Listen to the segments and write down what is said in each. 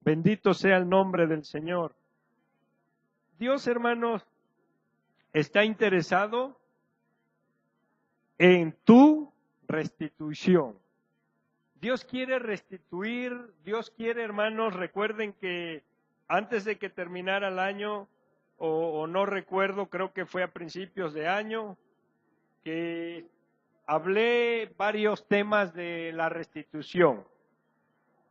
Bendito sea el nombre del Señor. Dios, hermanos, está interesado en tu restitución. Dios quiere restituir, Dios quiere, hermanos, recuerden que antes de que terminara el año, o no recuerdo, creo que fue a principios de año, que hablé varios temas de la restitución.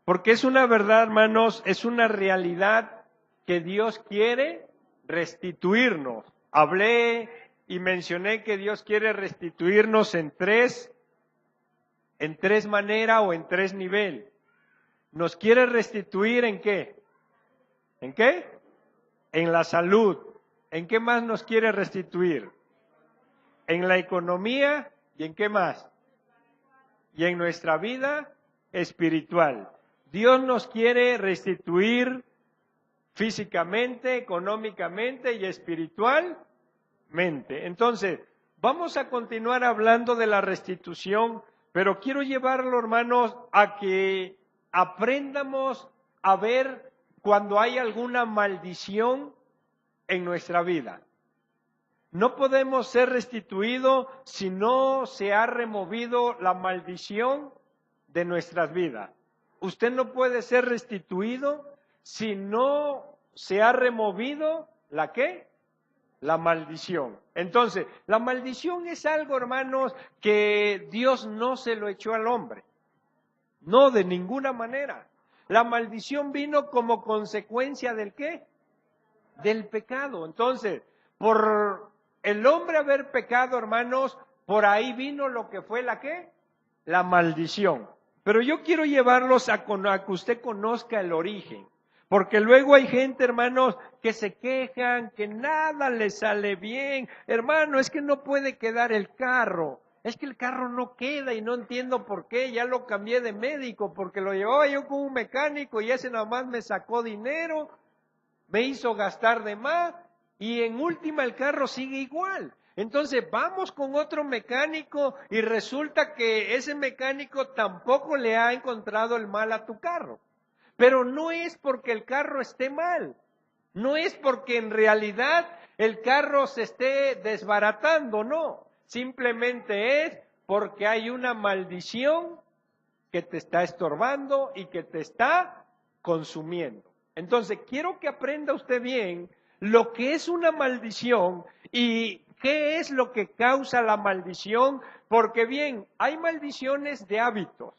Porque es una verdad, hermanos, es una realidad que Dios quiere restituirnos. Hablé y mencioné que Dios quiere restituirnos en tres maneras o en tres niveles. ¿Nos quiere restituir en qué? ¿En qué? En la salud. ¿En qué más nos quiere restituir? En la economía y en qué más? Y en nuestra vida espiritual. Dios nos quiere restituir físicamente, económicamente y espiritualmente. Entonces, vamos a continuar hablando de la restitución, pero quiero llevarlo, hermanos, a que aprendamos a ver cuando hay alguna maldición en nuestra vida. No podemos ser restituidos si no se ha removido la maldición de nuestras vidas. Usted no puede ser restituido si no se ha removido ¿la qué? La maldición. Entonces, la maldición es algo, hermanos, que Dios no se lo echó al hombre. No, de ninguna manera. La maldición vino como consecuencia ¿del qué? Del pecado. Entonces, por el hombre haber pecado, hermanos, por ahí vino lo que fue ¿la qué? La maldición. Pero yo quiero llevarlos a que usted conozca el origen. Porque luego hay gente, hermanos, que se quejan, que nada les sale bien. Hermano, es que no puede quedar el carro. Es que el carro no queda y no entiendo por qué. Ya lo cambié de médico porque lo llevaba yo con un mecánico y ese nada más me sacó dinero, me hizo gastar de más y en última el carro sigue igual. Entonces vamos con otro mecánico y resulta que ese mecánico tampoco le ha encontrado el mal a tu carro. Pero no es porque el carro esté mal, no es porque en realidad el carro se esté desbaratando, no. Simplemente es porque hay una maldición que te está estorbando y que te está consumiendo. Entonces quiero que aprenda usted bien lo que es una maldición y qué es lo que causa la maldición, porque bien, hay maldiciones de hábitos,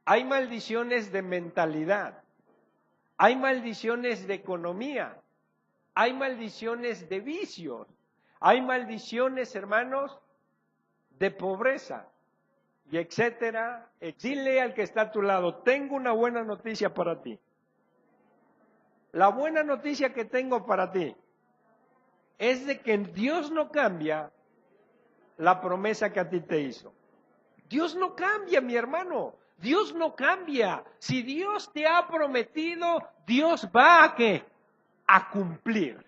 hay maldiciones de mentalidad, hay maldiciones de economía, hay maldiciones de vicios, hay maldiciones, hermanos, de pobreza, y etcétera. Dile al que está a tu lado, tengo una buena noticia para ti. La buena noticia que tengo para ti es de que Dios no cambia la promesa que a ti te hizo. Dios no cambia, mi hermano. Dios no cambia. Si Dios te ha prometido, Dios va a ¿qué? A cumplir.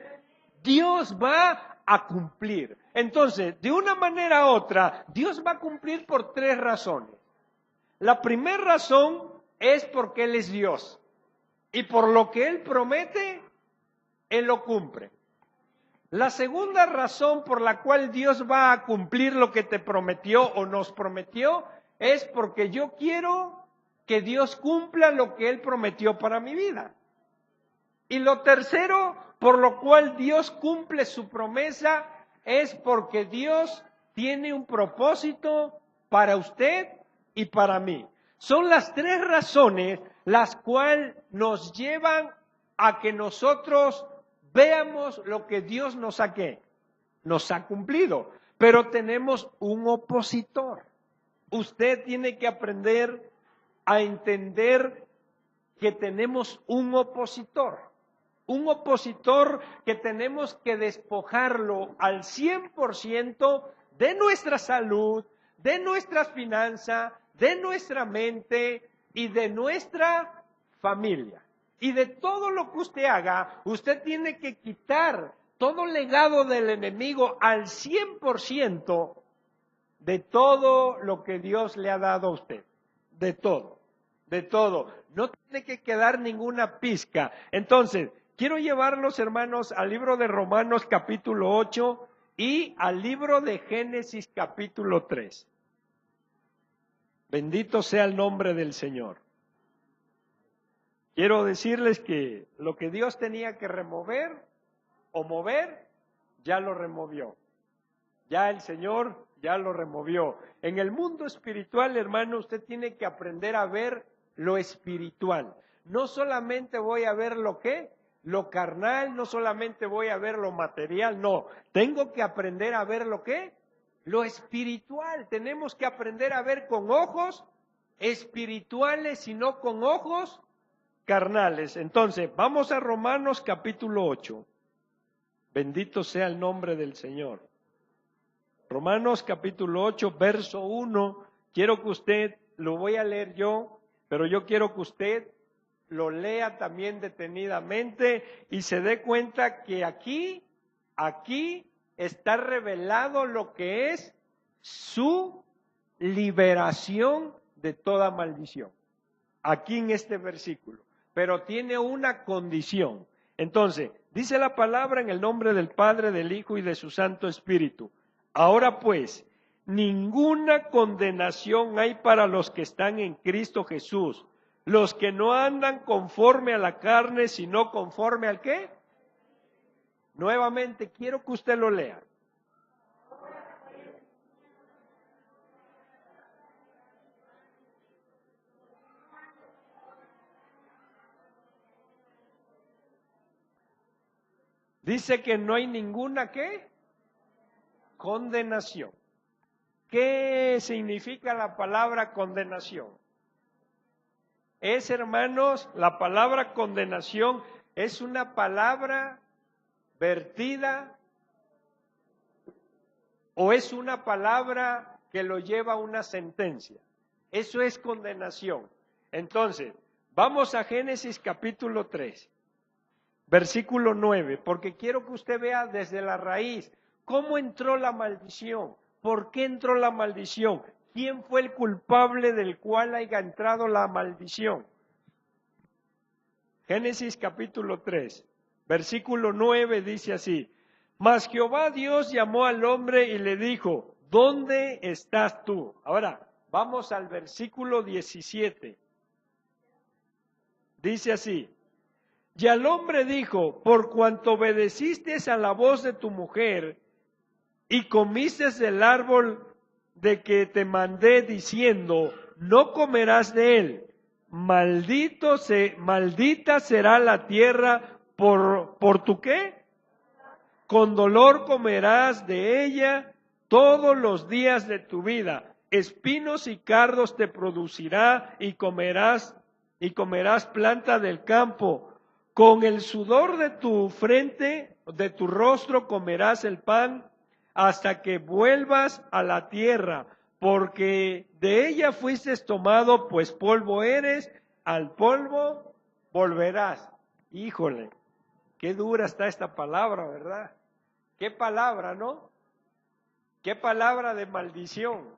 Dios va a cumplir. Entonces, de una manera u otra, Dios va a cumplir por tres razones. La primera razón es porque Él es Dios. Y por lo que Él promete, Él lo cumple. La segunda razón por la cual Dios va a cumplir lo que te prometió o nos prometió es porque yo quiero que Dios cumpla lo que Él prometió para mi vida. Y lo tercero, por lo cual Dios cumple su promesa, es porque Dios tiene un propósito para usted y para mí. Son las tres razones las cuales nos llevan a que nosotros veamos lo que Dios nos ha cumplido. Pero tenemos un opositor. Usted tiene que aprender a entender que tenemos un opositor que tenemos que despojarlo al 100% de nuestra salud, de nuestras finanzas, de nuestra mente y de nuestra familia. Y de todo lo que usted haga, usted tiene que quitar todo legado del enemigo al 100% de todo lo que Dios le ha dado a usted. De todo. No tiene que quedar ninguna pizca. Entonces, quiero llevarlos, hermanos, al libro de Romanos capítulo 8 y al libro de Génesis capítulo 3. Bendito sea el nombre del Señor. Quiero decirles que lo que Dios tenía que remover o mover, ya lo removió. Ya el Señor ya lo removió. En el mundo espiritual, hermano, usted tiene que aprender a ver lo espiritual. No solamente voy a ver lo carnal, no solamente voy a ver lo material, no. Tengo que aprender a ver lo espiritual. Tenemos que aprender a ver con ojos espirituales y no con ojos carnales. Entonces, vamos a Romanos capítulo 8. Bendito sea el nombre del Señor. Romanos capítulo 8, verso 1. Quiero que usted, lo voy a leer yo, pero yo quiero que usted lo lea también detenidamente y se dé cuenta que aquí está revelado lo que es su liberación de toda maldición. Aquí en este versículo. Pero tiene una condición. Entonces, dice la palabra en el nombre del Padre, del Hijo y de su Santo Espíritu. Ahora pues, ninguna condenación hay para los que están en Cristo Jesús, los que no andan conforme a la carne, sino conforme ¿al qué? Nuevamente, quiero que usted lo lea. Dice que no hay ninguna ¿qué? Condenación. ¿Qué significa la palabra condenación? Es, hermanos, la palabra condenación es una palabra vertida o es una palabra que lo lleva a una sentencia. Eso es condenación. Entonces, vamos a Génesis capítulo 3. Versículo 9, porque quiero que usted vea desde la raíz cómo entró la maldición, por qué entró la maldición, quién fue el culpable del cual haya entrado la maldición. Génesis capítulo 3, versículo 9 dice así: Mas Jehová Dios llamó al hombre y le dijo, ¿dónde estás tú? Ahora, vamos al versículo 17. Dice así: Y al hombre dijo, por cuanto obedeciste a la voz de tu mujer y comiste del árbol de que te mandé diciendo, no comerás de él, maldita será la tierra por tu ¿qué? Con dolor comerás de ella todos los días de tu vida, espinos y cardos te producirá y comerás planta del campo. Con el sudor de tu frente, de tu rostro comerás el pan hasta que vuelvas a la tierra, porque de ella fuiste tomado, pues polvo eres, al polvo volverás. Híjole, qué dura está esta palabra, ¿verdad? Qué palabra, ¿no? Qué palabra de maldición.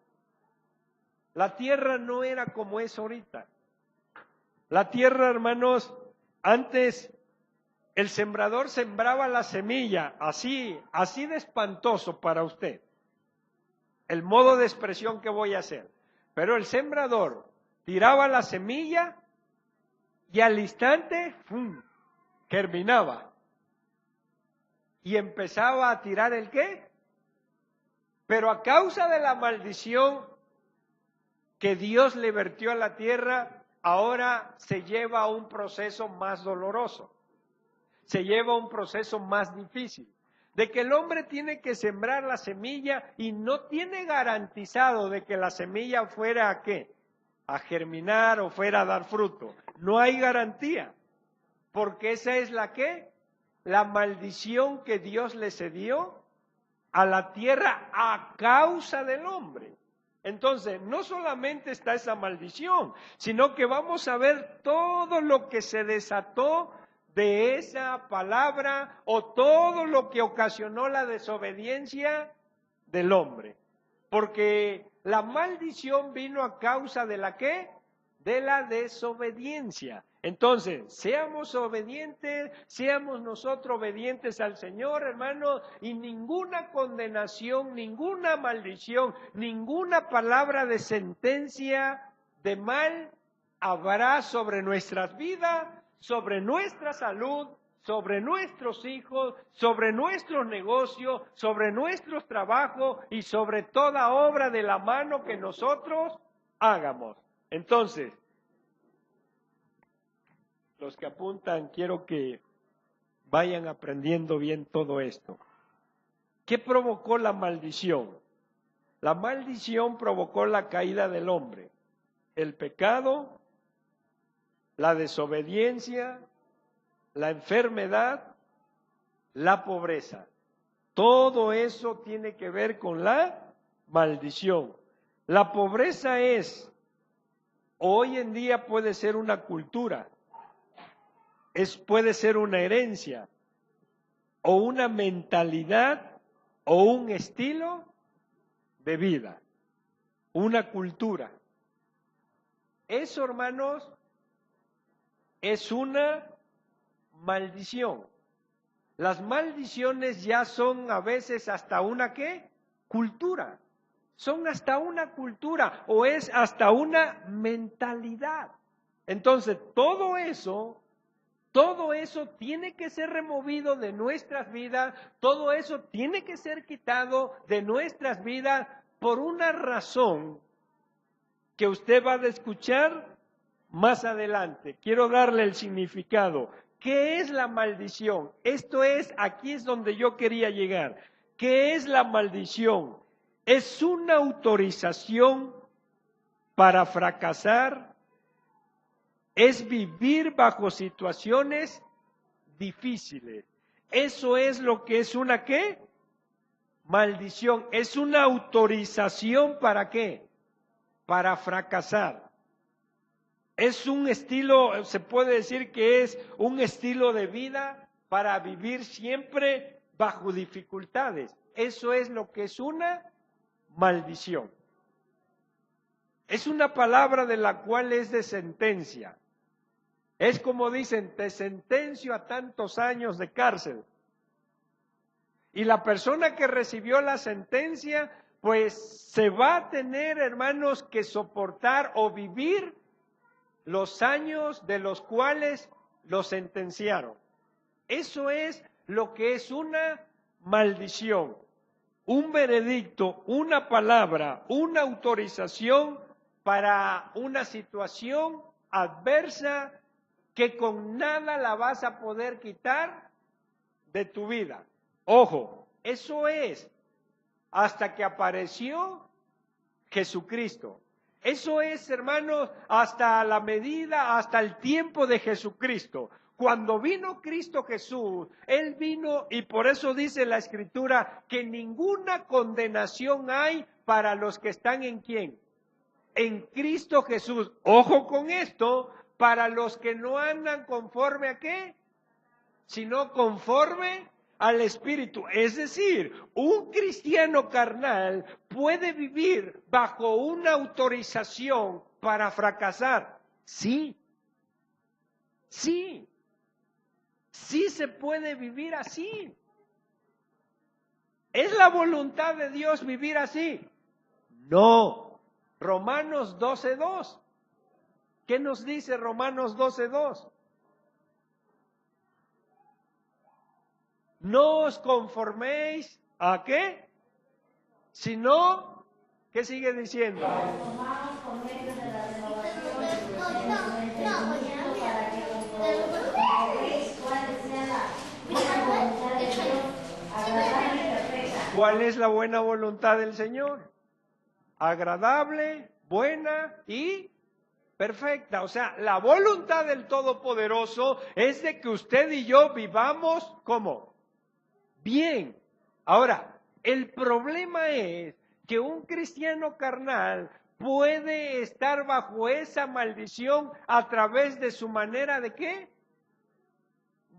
La tierra no era como es ahorita. La tierra, hermanos, antes el sembrador sembraba la semilla, así de espantoso para usted, el modo de expresión que voy a hacer. Pero el sembrador tiraba la semilla y al instante, ¡fum!, germinaba. Y empezaba a tirar ¿el qué? Pero a causa de la maldición que Dios le vertió a la tierra, ahora se lleva a un proceso más doloroso, se lleva a un proceso más difícil, de que el hombre tiene que sembrar la semilla y no tiene garantizado de que la semilla fuera ¿a qué? A germinar o fuera a dar fruto. No hay garantía, porque esa es la ¿qué? La maldición que Dios le cedió a la tierra a causa del hombre. Entonces, no solamente está esa maldición, sino que vamos a ver todo lo que se desató de esa palabra o todo lo que ocasionó la desobediencia del hombre. Porque la maldición vino a causa de la ¿qué? de la desobediencia. Entonces, seamos obedientes, seamos nosotros obedientes al Señor, hermanos, y ninguna condenación, ninguna maldición, ninguna palabra de sentencia de mal habrá sobre nuestras vidas, sobre nuestra salud, sobre nuestros hijos, sobre nuestros negocios, sobre nuestros trabajos y sobre toda obra de la mano que nosotros hagamos. Entonces, los que apuntan, quiero que vayan aprendiendo bien todo esto. ¿Qué provocó la maldición? La maldición provocó la caída del hombre, el pecado, la desobediencia, la enfermedad, la pobreza. Todo eso tiene que ver con la maldición. La pobreza hoy en día puede ser una cultura, puede ser una herencia, o una mentalidad, o un estilo de vida, una cultura. Eso, hermanos, es una maldición. Las maldiciones ya son a veces hasta una ¿qué? Cultura. Son hasta una cultura o es hasta una mentalidad. Entonces, todo eso tiene que ser removido de nuestras vidas, todo eso tiene que ser quitado de nuestras vidas por una razón que usted va a escuchar más adelante. Quiero darle el significado. ¿Qué es la maldición? Aquí es donde yo quería llegar. ¿Qué es la maldición? Es una autorización para fracasar, es vivir bajo situaciones difíciles. Eso es lo que es una ¿qué? Maldición. Es una autorización ¿para qué? Para fracasar. Es un estilo, se puede decir que es un estilo de vida para vivir siempre bajo dificultades. Eso es lo que es una maldición. Es una palabra de la cual es de sentencia. Es como dicen, te sentencio a tantos años de cárcel. Y la persona que recibió la sentencia, pues se va a tener, hermanos, que soportar o vivir los años de los cuales lo sentenciaron. Eso es lo que es una maldición, un veredicto, una palabra, una autorización para una situación adversa que con nada la vas a poder quitar de tu vida. Ojo, eso es hasta que apareció Jesucristo. Eso es, hermanos, hasta la medida, hasta el tiempo de Jesucristo. Cuando vino Cristo Jesús, Él vino y por eso dice la Escritura que ninguna condenación hay para los que están en ¿quién? En Cristo Jesús. Ojo con esto, para los que no andan conforme a ¿qué? Sino conforme al Espíritu. Es decir, un cristiano carnal puede vivir bajo una autorización para fracasar. Sí, sí se puede vivir así. ¿Es la voluntad de Dios vivir así? No. Romanos 12:2. ¿Qué nos dice Romanos 12:2? No os conforméis ¿a qué? Sino, ¿qué sigue diciendo? ¿Cuál es la buena voluntad del Señor? Agradable, buena y perfecta. O sea, la voluntad del Todopoderoso es de que usted y yo vivamos ¿cómo? Bien. Ahora, el problema es que un cristiano carnal puede estar bajo esa maldición a través de su manera de ¿qué?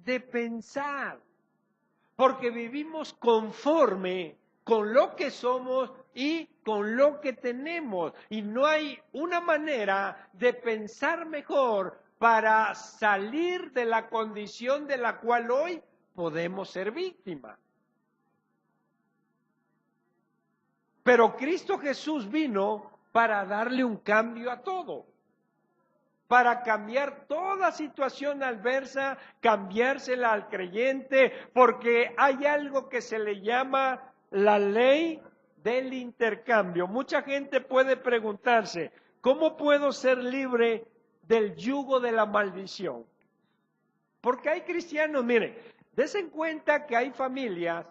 De pensar. Porque vivimos conforme con lo que somos, y con lo que tenemos. Y no hay una manera de pensar mejor para salir de la condición de la cual hoy podemos ser víctimas. Pero Cristo Jesús vino para darle un cambio a todo, para cambiar toda situación adversa, cambiársela al creyente, porque hay algo que se le llama la ley del intercambio. Mucha gente puede preguntarse, ¿cómo puedo ser libre del yugo de la maldición? Porque hay cristianos, miren, dense cuenta que hay familias,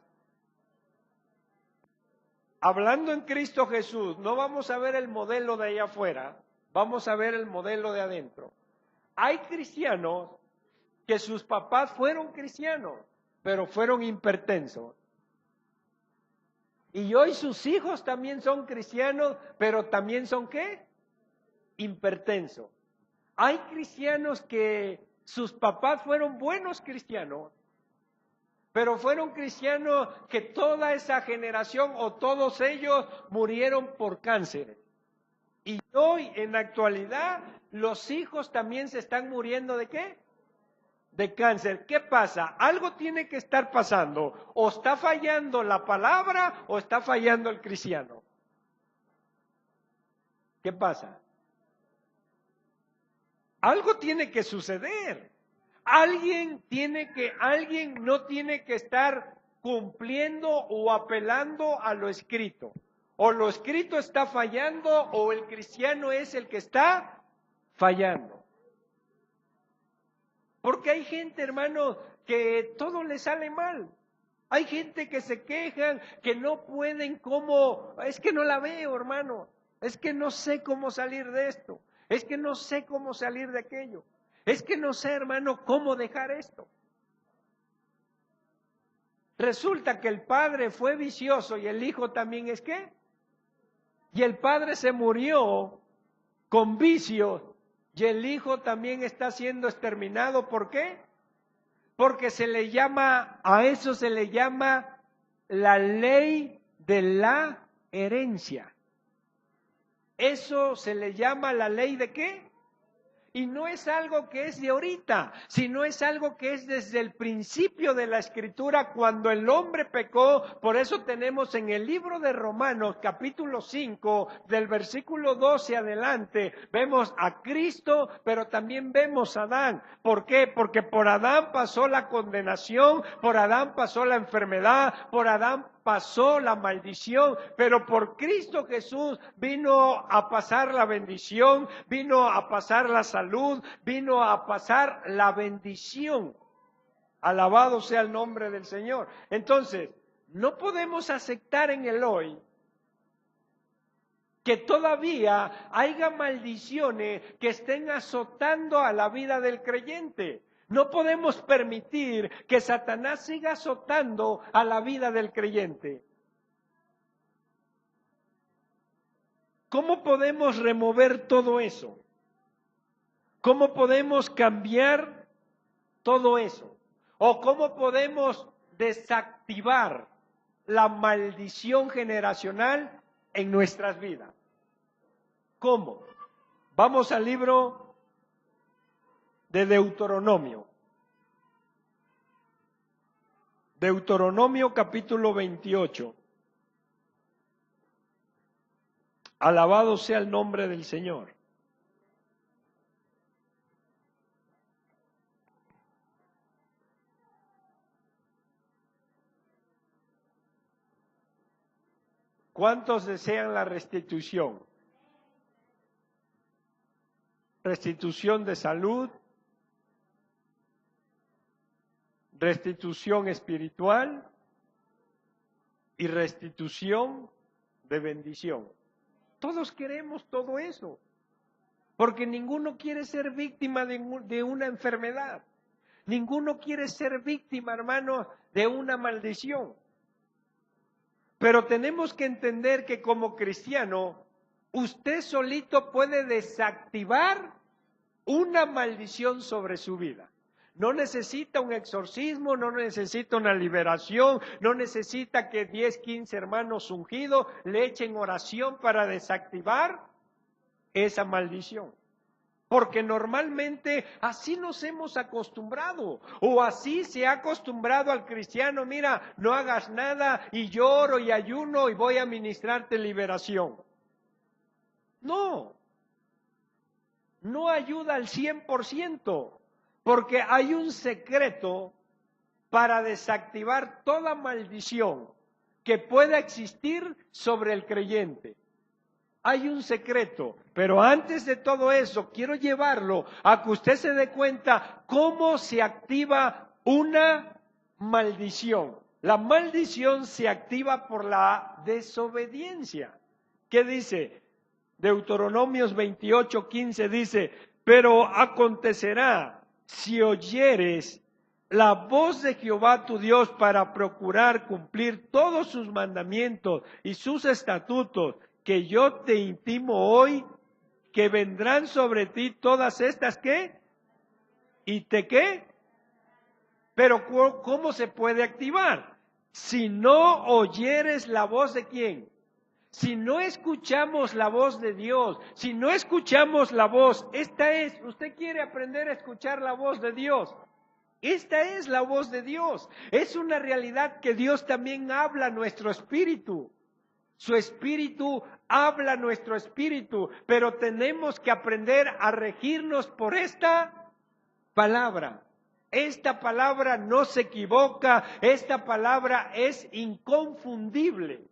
hablando en Cristo Jesús, no vamos a ver el modelo de allá afuera, vamos a ver el modelo de adentro. Hay cristianos que sus papás fueron cristianos, pero fueron hipertensos. Y hoy sus hijos también son cristianos, pero también son ¿qué? Hipertensos. Hay cristianos que sus papás fueron buenos cristianos, pero fueron cristianos que toda esa generación o todos ellos murieron por cáncer. Y hoy, en la actualidad, los hijos también se están muriendo ¿de qué? De cáncer. ¿Qué pasa? Algo tiene que estar pasando. O está fallando la palabra o está fallando el cristiano. ¿Qué pasa? Algo tiene que suceder. Alguien no tiene que estar cumpliendo o apelando a lo escrito. O lo escrito está fallando o el cristiano es el que está fallando. Porque hay gente, hermano, que todo le sale mal. Hay gente que se quejan, que no pueden es que no la veo, hermano. Es que no sé cómo salir de esto. Es que no sé cómo salir de aquello. Es que no sé, hermano, cómo dejar esto. Resulta que el padre fue vicioso y el hijo también es ¿qué? Y el padre se murió con vicios y el hijo también está siendo exterminado. ¿Por qué? Porque a eso se le llama la ley de la herencia. Eso se le llama la ley de ¿qué? Y no es algo que es de ahorita, sino es algo que es desde el principio de la Escritura, cuando el hombre pecó. Por eso tenemos en el libro de Romanos, capítulo 5, del versículo 12 adelante, vemos a Cristo, pero también vemos a Adán. ¿Por qué? Porque por Adán pasó la condenación, por Adán pasó la enfermedad, por Adán pasó la maldición, pero por Cristo Jesús vino a pasar la bendición, vino a pasar la salud, vino a pasar la bendición. Alabado sea el nombre del Señor. Entonces, no podemos aceptar en el hoy que todavía haya maldiciones que estén azotando a la vida del creyente. No podemos permitir que Satanás siga azotando a la vida del creyente. ¿Cómo podemos remover todo eso? ¿Cómo podemos cambiar todo eso? ¿O cómo podemos desactivar la maldición generacional en nuestras vidas? ¿Cómo? Vamos al libro de Deuteronomio. Deuteronomio capítulo 28. Alabado sea el nombre del Señor. ¿Cuántos desean la restitución? Restitución de salud, restitución espiritual y restitución de bendición. Todos queremos todo eso, porque ninguno quiere ser víctima de una enfermedad. Ninguno quiere ser víctima, hermano, de una maldición. Pero tenemos que entender que como cristiano, usted solito puede desactivar una maldición sobre su vida. No necesita un exorcismo, no necesita una liberación, no necesita que 10, 15 hermanos ungidos le echen oración para desactivar esa maldición. Porque normalmente así nos hemos acostumbrado, o así se ha acostumbrado al cristiano: mira, no hagas nada y lloro y ayuno y voy a ministrarte liberación. No ayuda al 100%, porque hay un secreto para desactivar toda maldición que pueda existir sobre el creyente. Hay un secreto, pero antes de todo eso, quiero llevarlo a que usted se dé cuenta cómo se activa una maldición. La maldición se activa por la desobediencia. ¿Qué dice? Deuteronomios 28:15 dice: pero acontecerá, si oyeres la voz de Jehová tu Dios para procurar cumplir todos sus mandamientos y sus estatutos, que yo te intimo hoy, que vendrán sobre ti todas estas, ¿qué? ¿Y te qué? Pero ¿cómo se puede activar? Si no oyeres la voz de ¿quién? Si no escuchamos la voz de Dios, si no escuchamos la voz, usted quiere aprender a escuchar la voz de Dios. Esta es la voz de Dios. Es una realidad que Dios también habla a nuestro espíritu. Su espíritu habla a nuestro espíritu, pero tenemos que aprender a regirnos por esta palabra. Esta palabra no se equivoca, esta palabra es inconfundible.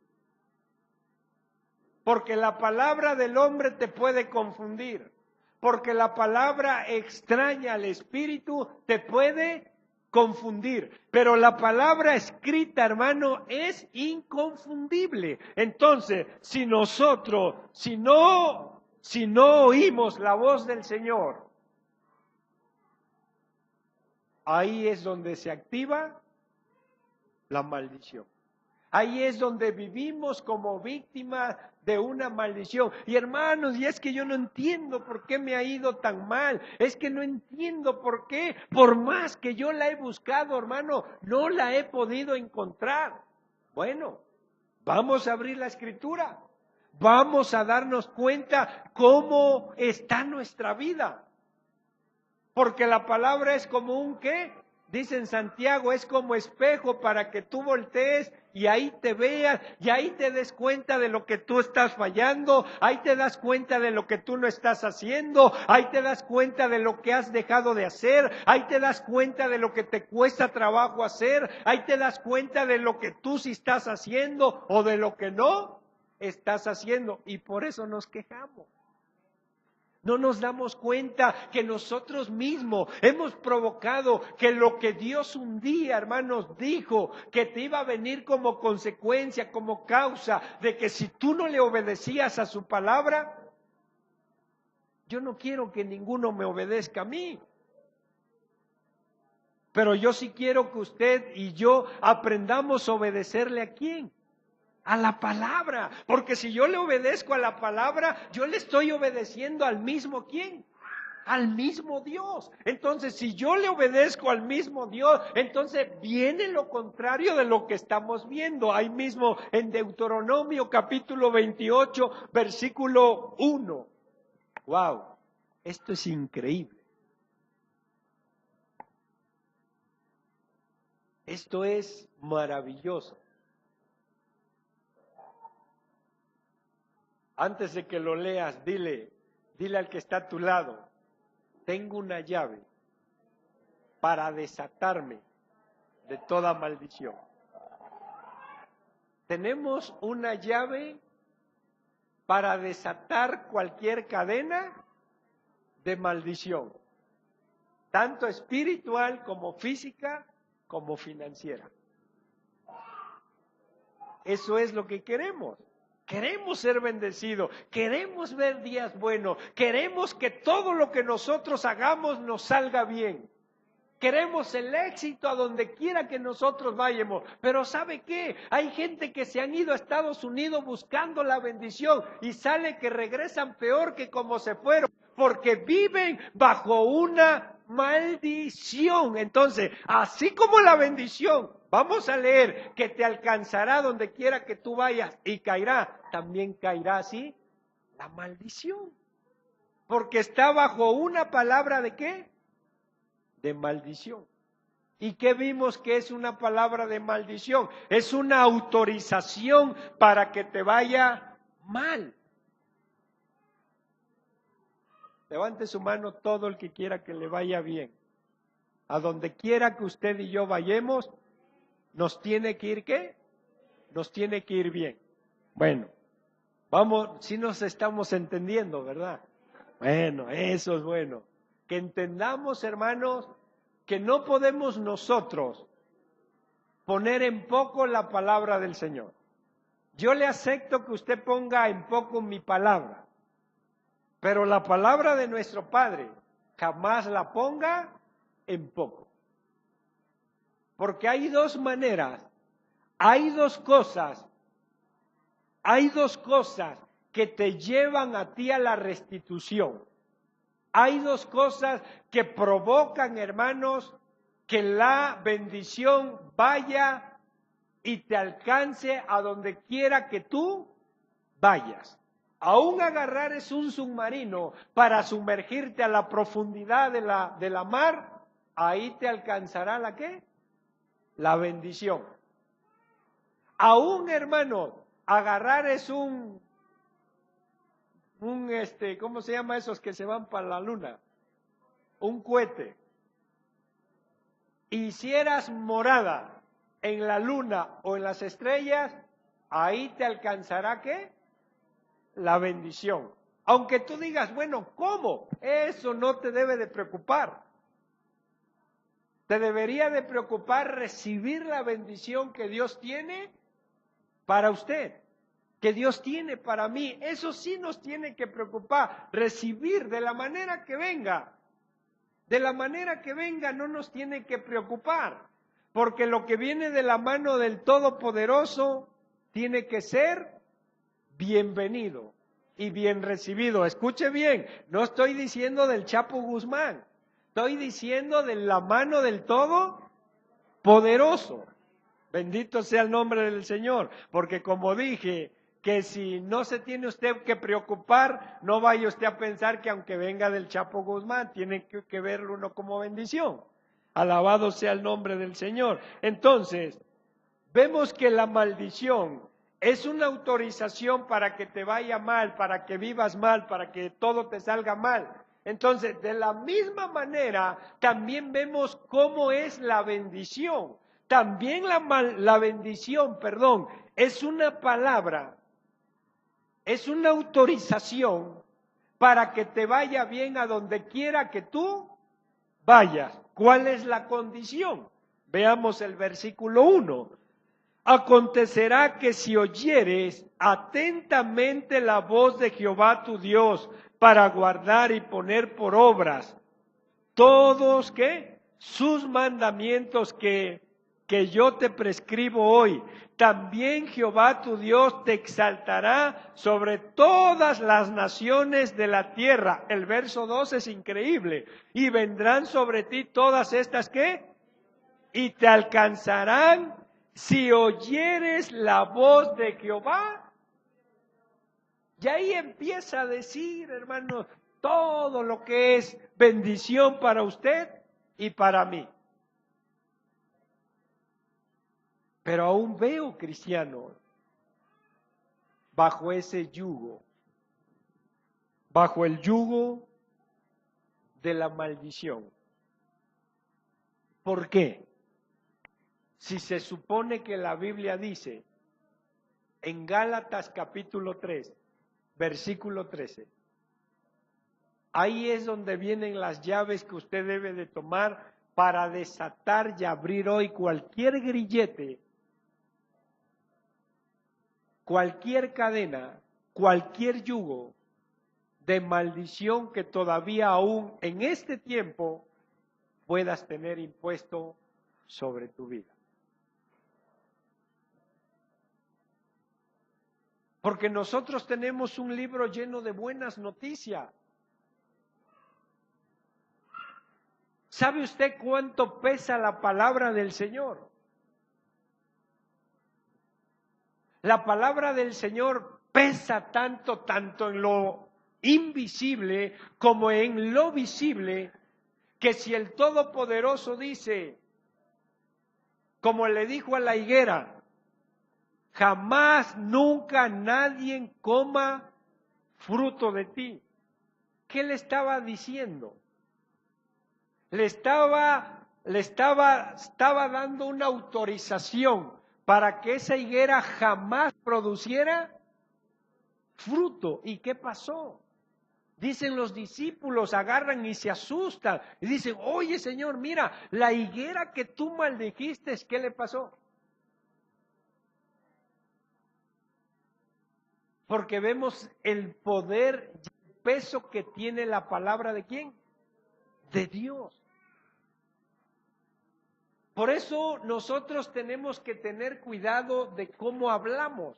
Porque la palabra del hombre te puede confundir, porque la palabra extraña al espíritu te puede confundir, pero la palabra escrita, hermano, es inconfundible. Entonces, si no oímos la voz del Señor, ahí es donde se activa la maldición. Ahí es donde vivimos como víctimas de una maldición. Y hermanos, y es que yo no entiendo por qué me ha ido tan mal. Es que no entiendo por qué. Por más que yo la he buscado, hermano, no la he podido encontrar. Bueno, vamos a abrir la Escritura. Vamos a darnos cuenta cómo está nuestra vida. Porque la palabra es como un ¿qué? Dice en Santiago, es como espejo para que tú voltees y ahí te veas, y ahí te des cuenta de lo que tú estás fallando, ahí te das cuenta de lo que tú no estás haciendo, ahí te das cuenta de lo que has dejado de hacer, ahí te das cuenta de lo que te cuesta trabajo hacer, ahí te das cuenta de lo que tú sí estás haciendo o de lo que no estás haciendo, y por eso nos quejamos. No nos damos cuenta que nosotros mismos hemos provocado que lo que Dios un día, hermanos, dijo que te iba a venir como consecuencia, como causa de que si tú no le obedecías a su palabra, yo no quiero que ninguno me obedezca a mí. Pero yo sí quiero que usted y yo aprendamos a obedecerle ¿a quién? A la palabra, porque si yo le obedezco a la palabra, yo le estoy obedeciendo al mismo ¿quién? Al mismo Dios. Entonces, si yo le obedezco al mismo Dios, entonces viene lo contrario de lo que estamos viendo. Ahí mismo en Deuteronomio capítulo 28, versículo 1. ¡Wow! Esto es increíble. Esto es maravilloso. Antes de que lo leas, dile al que está a tu lado, tengo una llave para desatarme de toda maldición. Tenemos una llave para desatar cualquier cadena de maldición, tanto espiritual como física como financiera. Eso es lo que queremos. Queremos ser bendecidos, queremos ver días buenos, queremos que todo lo que nosotros hagamos nos salga bien. Queremos el éxito a donde quiera que nosotros vayamos. Pero ¿sabe qué? Hay gente que se han ido a Estados Unidos buscando la bendición y sale que regresan peor que como se fueron, porque viven bajo una maldición. Entonces, así como la bendición, vamos a leer que te alcanzará donde quiera que tú vayas y caerá, también caerá así la maldición. Porque está bajo una palabra ¿de qué? De maldición. ¿Y qué vimos que es una palabra de maldición? Es una autorización para que te vaya mal. Levante su mano todo el que quiera que le vaya bien. A donde quiera que usted y yo vayamos, nos tiene que ir ¿qué? Nos tiene que ir bien. Bueno, vamos, si nos estamos entendiendo, ¿verdad? Bueno, eso es bueno. Que entendamos, hermanos, que no podemos nosotros poner en poco la palabra del Señor. Yo le acepto que usted ponga en poco mi palabra, pero la palabra de nuestro Padre jamás la ponga en poco. Porque hay dos maneras, hay dos cosas que te llevan a ti a la restitución. Hay dos cosas que provocan, hermanos, que la bendición vaya y te alcance a donde quiera que tú vayas. Aún agarrar es un submarino para sumergirte a la profundidad de la mar, ahí te alcanzará ¿la qué? La bendición. Aún, hermano, agarrar es ¿cómo se llama esos que se van para la luna? Un cohete. Hicieras morada en la luna o en las estrellas, ahí te alcanzará ¿qué? La bendición. Aunque tú digas, bueno, ¿cómo? Eso no te debe de preocupar. Te debería de preocupar recibir la bendición que Dios tiene para usted, que Dios tiene para mí. Eso sí nos tiene que preocupar, recibir de la manera que venga. De la manera que venga no nos tiene que preocupar, porque lo que viene de la mano del Todopoderoso tiene que ser bienvenido y bien recibido. Escuche bien, no estoy diciendo del Chapo Guzmán, estoy diciendo de la mano del Todopoderoso. Bendito sea el nombre del Señor, porque como dije, que si no se tiene usted que preocupar, no vaya usted a pensar que aunque venga del Chapo Guzmán, tiene que verlo uno como bendición. Alabado sea el nombre del Señor. Entonces, vemos que la maldición es una autorización para que te vaya mal, para que vivas mal, para que todo te salga mal. Entonces, de la misma manera, también vemos cómo es la bendición. También la bendición, es una palabra, es una autorización para que te vaya bien a donde quiera que tú vayas. ¿Cuál es la condición? Veamos el versículo 1. Acontecerá que si oyeres atentamente la voz de Jehová tu Dios para guardar y poner por obras todos ¿qué? Sus mandamientos que yo te prescribo hoy, también Jehová tu Dios te exaltará sobre todas las naciones de la tierra. El verso 2 es increíble. Y vendrán sobre ti todas estas ¿qué? Y te alcanzarán si oyeres la voz de Jehová. Y ahí empieza a decir, hermanos, todo lo que es bendición para usted y para mí. Pero aún veo cristianos bajo ese yugo, bajo el yugo de la maldición. ¿Por qué? Si se supone que la Biblia dice en Gálatas capítulo 3, versículo 13, ahí es donde vienen las llaves que usted debe de tomar para desatar y abrir hoy cualquier grillete, cualquier cadena, cualquier yugo de maldición que todavía aún en este tiempo puedas tener impuesto sobre tu vida. Porque nosotros tenemos un libro lleno de buenas noticias. ¿Sabe usted cuánto pesa la palabra del Señor? La palabra del Señor pesa tanto en lo invisible como en lo visible, que si el Todopoderoso dice, como le dijo a la higuera, jamás, nunca nadie coma fruto de ti. ¿Qué le estaba diciendo? Estaba dando una autorización para que esa higuera jamás produciera fruto. ¿Y qué pasó? Dicen los discípulos, agarran y se asustan y dicen, oye Señor, mira, la higuera que tú maldijiste, ¿qué le pasó? Porque vemos el poder y el peso que tiene la palabra ¿de quién? De Dios. Por eso nosotros tenemos que tener cuidado de cómo hablamos.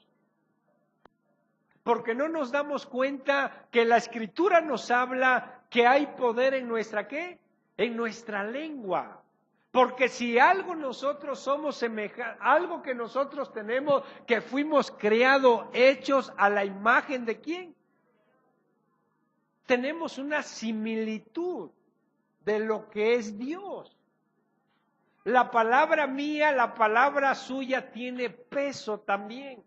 Porque no nos damos cuenta que la Escritura nos habla que hay poder en nuestra ¿qué? En nuestra lengua. Porque si algo nosotros somos semejantes, algo que nosotros tenemos, que fuimos creados, hechos a la imagen ¿de quién? Tenemos una similitud de lo que es Dios. La palabra mía, la palabra suya tiene peso también.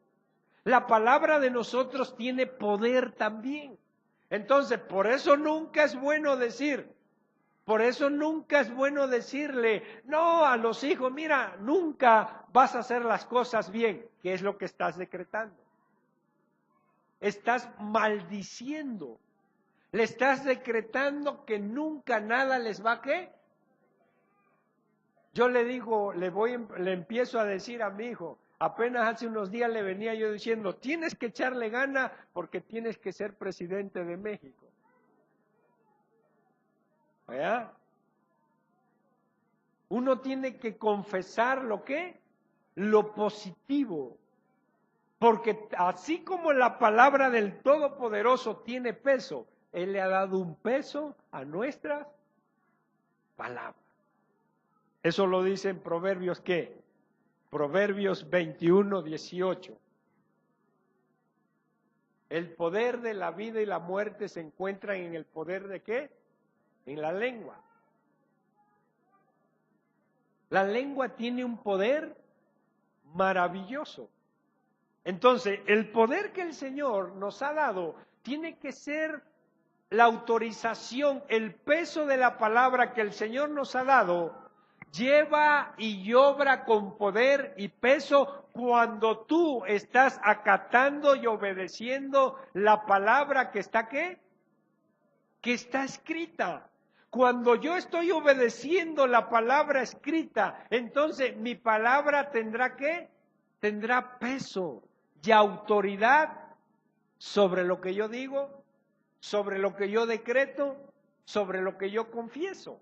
La palabra de nosotros tiene poder también. Entonces, por eso nunca es bueno decirle, no a los hijos, mira, nunca vas a hacer las cosas bien. ¿Qué es lo que estás decretando? Estás maldiciendo. Le estás decretando que nunca nada les va a ¿qué? Yo le digo, le empiezo a decir a mi hijo, apenas hace unos días le venía yo diciendo, tienes que echarle gana porque tienes que ser presidente de México. ¿Verdad? Uno tiene que confesar lo positivo. Porque así como la palabra del Todopoderoso tiene peso, Él le ha dado un peso a nuestras palabras. Eso lo dice en Proverbios, ¿qué? Proverbios 21, 18. El poder de la vida y la muerte se encuentran en el poder ¿de qué? En la lengua. La lengua tiene un poder maravilloso. Entonces, el poder que el Señor nos ha dado tiene que ser la autorización, el peso de la palabra que el Señor nos ha dado, lleva y obra con poder y peso cuando tú estás acatando y obedeciendo la palabra que está ¿qué? Que está escrita. Cuando yo estoy obedeciendo la palabra escrita, entonces mi palabra tendrá ¿qué? Tendrá peso y autoridad sobre lo que yo digo, sobre lo que yo decreto, sobre lo que yo confieso.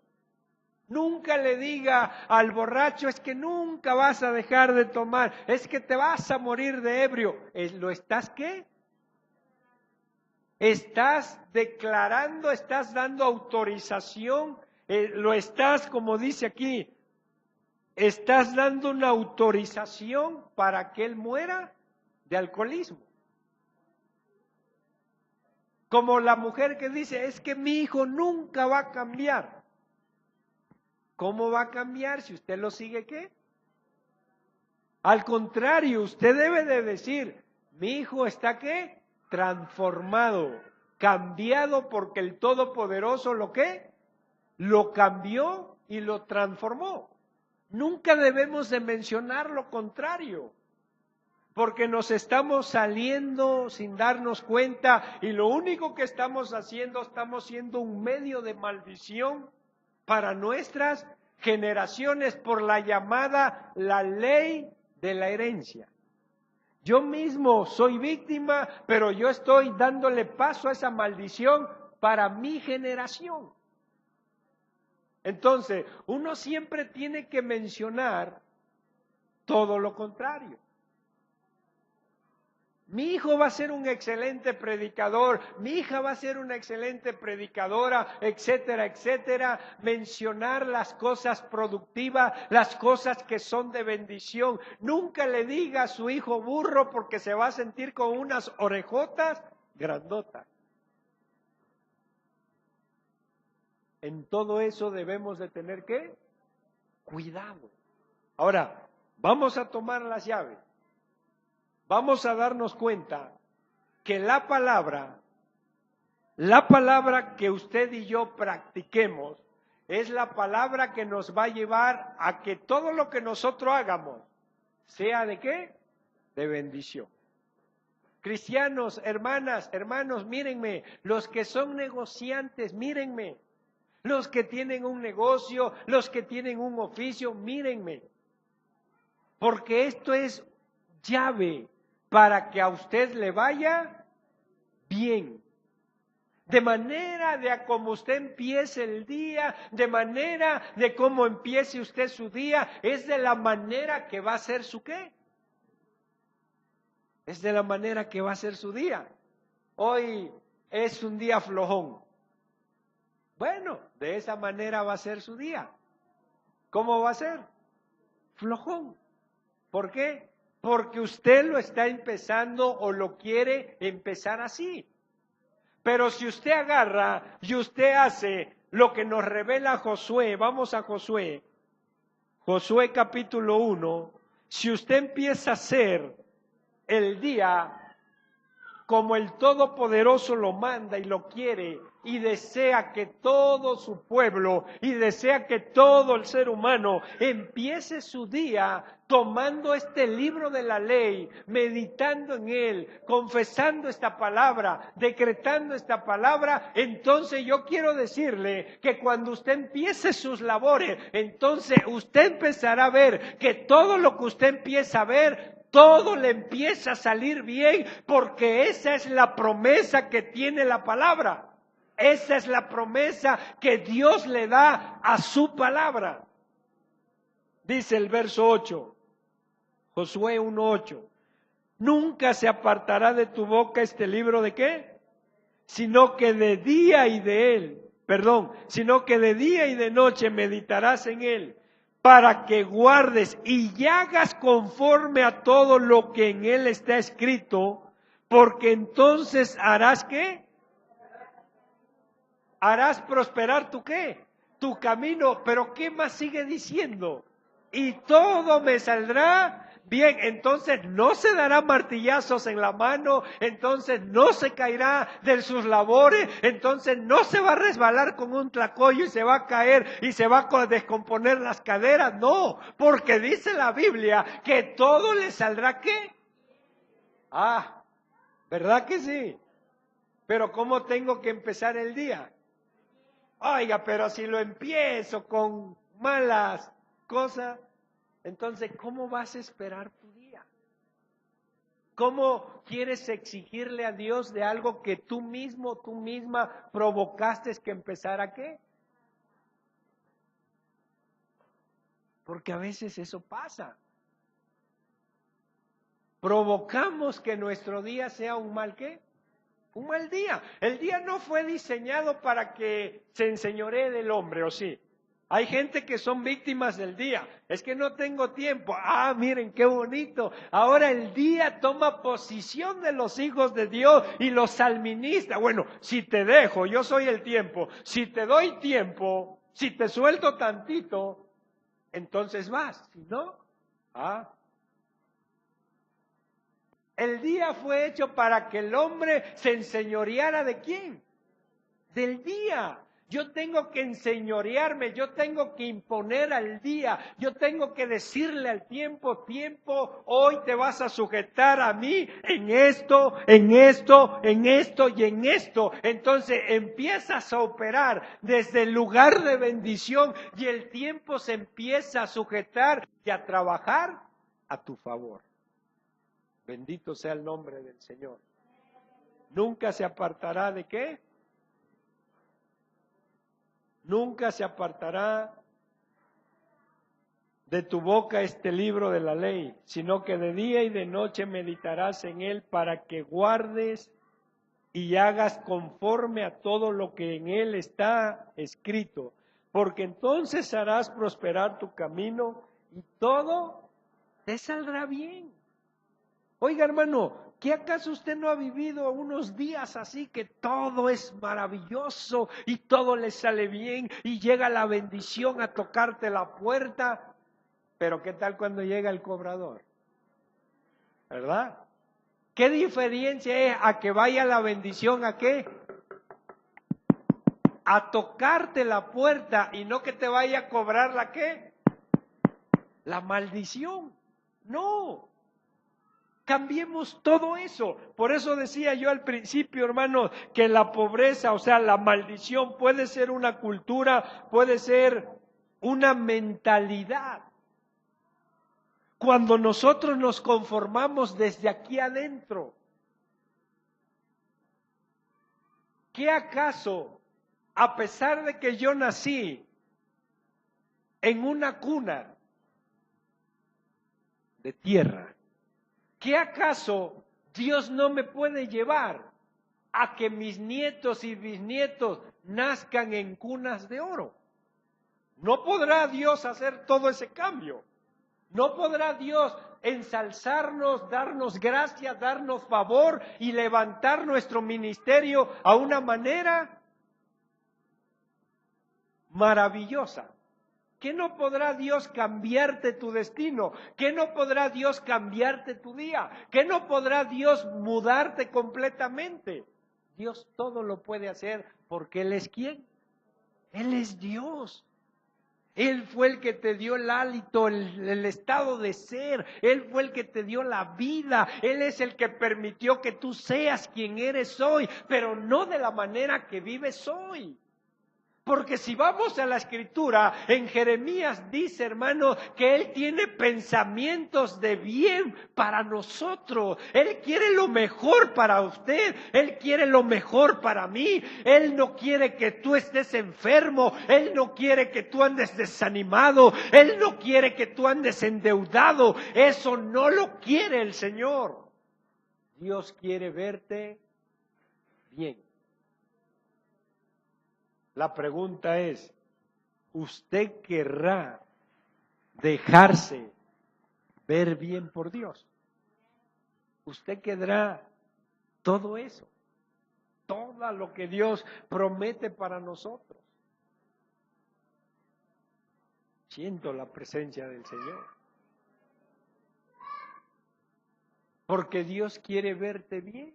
Nunca le diga al borracho, es que nunca vas a dejar de tomar, es que te vas a morir de ebrio. ¿Lo estás qué? Estás declarando, estás dando autorización, lo estás, como dice aquí, estás dando una autorización para que él muera de alcoholismo. Como la mujer que dice, es que mi hijo nunca va a cambiar. ¿Cómo va a cambiar si usted lo sigue qué? Al contrario, usted debe de decir, mi hijo está qué? Transformado, cambiado porque el Todopoderoso lo qué? Lo cambió y lo transformó. Nunca debemos de mencionar lo contrario, porque nos estamos saliendo sin darnos cuenta y lo único que estamos siendo un medio de maldición para nuestras generaciones por la llamada la ley de la herencia. Yo mismo soy víctima, pero yo estoy dándole paso a esa maldición para mi generación. Entonces, uno siempre tiene que mencionar todo lo contrario. Mi hijo va a ser un excelente predicador, mi hija va a ser una excelente predicadora, etcétera, etcétera. Mencionar las cosas productivas, las cosas que son de bendición. Nunca le diga a su hijo burro porque se va a sentir con unas orejotas grandotas. En todo eso debemos de tener ¿qué? Cuidado. Ahora, vamos a tomar las llaves. Vamos a darnos cuenta que la palabra que usted y yo practiquemos, es la palabra que nos va a llevar a que todo lo que nosotros hagamos, sea ¿de qué? De bendición. Cristianos, hermanas, hermanos, mírenme, los que son negociantes, mírenme, los que tienen un negocio, los que tienen un oficio, mírenme, porque esto es llave para que a usted le vaya bien. De manera de a como usted empiece el día, de manera de cómo empiece usted su día, es de la manera que va a ser su ¿qué? Es de la manera que va a ser su día. Hoy es un día flojón. Bueno, de esa manera va a ser su día. ¿Cómo va a ser? Flojón. ¿Por qué? Porque usted lo está empezando o lo quiere empezar así. Pero si usted agarra y usted hace lo que nos revela Josué, vamos a Josué capítulo 1, si usted empieza a hacer el día como el Todopoderoso lo manda y lo quiere y desea que todo su pueblo y desea que todo el ser humano empiece su día tomando este libro de la ley, meditando en él, confesando esta palabra, decretando esta palabra, entonces yo quiero decirle que cuando usted empiece sus labores, entonces usted empezará a ver que todo lo que usted empieza a ver, todo le empieza a salir bien, porque esa es la promesa que tiene la palabra. Esa es la promesa que Dios le da a su palabra. Dice el verso 8, Josué 1:8. Nunca se apartará de tu boca este libro ¿de qué? Sino que de día y de noche meditarás en él, para que guardes y hagas conforme a todo lo que en él está escrito, porque entonces harás ¿qué? Harás prosperar tu ¿qué? Tu camino, pero ¿qué más sigue diciendo? Y todo me saldrá bien. Entonces no se dará martillazos en la mano, entonces no se caerá de sus labores, entonces no se va a resbalar con un tlacoyo y se va a caer y se va a descomponer las caderas, no, porque dice la Biblia que todo le saldrá ¿qué? Ah, ¿verdad que sí? Pero ¿cómo tengo que empezar el día? Oiga, pero si lo empiezo con malas cosas, entonces, ¿cómo vas a esperar tu día? ¿Cómo quieres exigirle a Dios de algo que tú mismo, tú misma provocaste que empezara qué? Porque a veces eso pasa. Provocamos que nuestro día sea un mal ¿qué? Un mal día. El día no fue diseñado para que se enseñoree del hombre, ¿o sí? Hay gente que son víctimas del día. Es que no tengo tiempo. Ah, miren qué bonito. Ahora el día toma posición de los hijos de Dios y los administra. Bueno, si te dejo, yo soy el tiempo. Si te doy tiempo, si te suelto tantito, entonces vas. Si no, el día fue hecho para que el hombre se enseñoreara ¿de quién? Del día. Yo tengo que enseñorearme, yo tengo que imponer al día, yo tengo que decirle al tiempo, hoy te vas a sujetar a mí en esto, en esto, en esto y en esto. Entonces empiezas a operar desde el lugar de bendición y el tiempo se empieza a sujetar y a trabajar a tu favor. Bendito sea el nombre del Señor. Nunca se apartará ¿de qué? Nunca se apartará de tu boca este libro de la ley, sino que de día y de noche meditarás en él para que guardes y hagas conforme a todo lo que en él está escrito, porque entonces harás prosperar tu camino y todo te saldrá bien. Oiga, hermano, ¿qué acaso usted no ha vivido unos días así que todo es maravilloso y todo le sale bien y llega la bendición a tocarte la puerta? Pero ¿qué tal cuando llega el cobrador? ¿Verdad? ¿Qué diferencia es a que vaya la bendición a qué? A tocarte la puerta y no que te vaya a cobrar la qué? La maldición. No. Cambiemos todo eso. Por eso decía yo al principio, hermanos, que la pobreza, o sea, la maldición puede ser una cultura, puede ser una mentalidad. Cuando nosotros nos conformamos desde aquí adentro, ¿qué acaso, a pesar de que yo nací en una cuna de tierra, ¿qué acaso Dios no me puede llevar a que mis nietos y bisnietos nazcan en cunas de oro? ¿No podrá Dios hacer todo ese cambio? ¿No podrá Dios ensalzarnos, darnos gracia, darnos favor y levantar nuestro ministerio a una manera maravillosa? ¿Qué no podrá Dios cambiarte tu destino? ¿Qué no podrá Dios cambiarte tu día? ¿Qué no podrá Dios mudarte completamente? Dios todo lo puede hacer porque Él es ¿quién? Él es Dios. Él fue el que te dio el hálito, el estado de ser. Él fue el que te dio la vida. Él es el que permitió que tú seas quien eres hoy, pero no de la manera que vives hoy. Porque si vamos a la escritura, en Jeremías dice, hermano, que Él tiene pensamientos de bien para nosotros. Él quiere lo mejor para usted, Él quiere lo mejor para mí. Él no quiere que tú estés enfermo, Él no quiere que tú andes desanimado, Él no quiere que tú andes endeudado. Eso no lo quiere el Señor. Dios quiere verte bien. La pregunta es, ¿usted querrá dejarse ver bien por Dios? ¿Usted querrá todo eso? Todo lo que Dios promete para nosotros. Siento la presencia del Señor. Porque Dios quiere verte bien.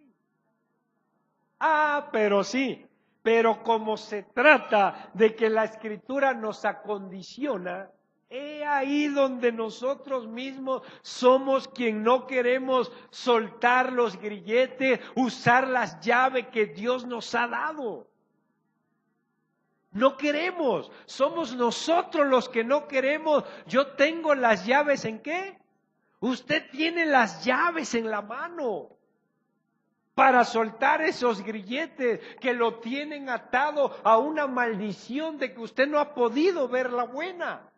Pero sí. Pero como se trata de que la Escritura nos acondiciona, es ahí donde nosotros mismos somos quien no queremos soltar los grilletes, usar las llaves que Dios nos ha dado. No queremos, somos nosotros los que no queremos. Yo tengo las llaves ¿en qué? Usted tiene las llaves en la mano para soltar esos grilletes que lo tienen atado a una maldición de que usted no ha podido ver la buena.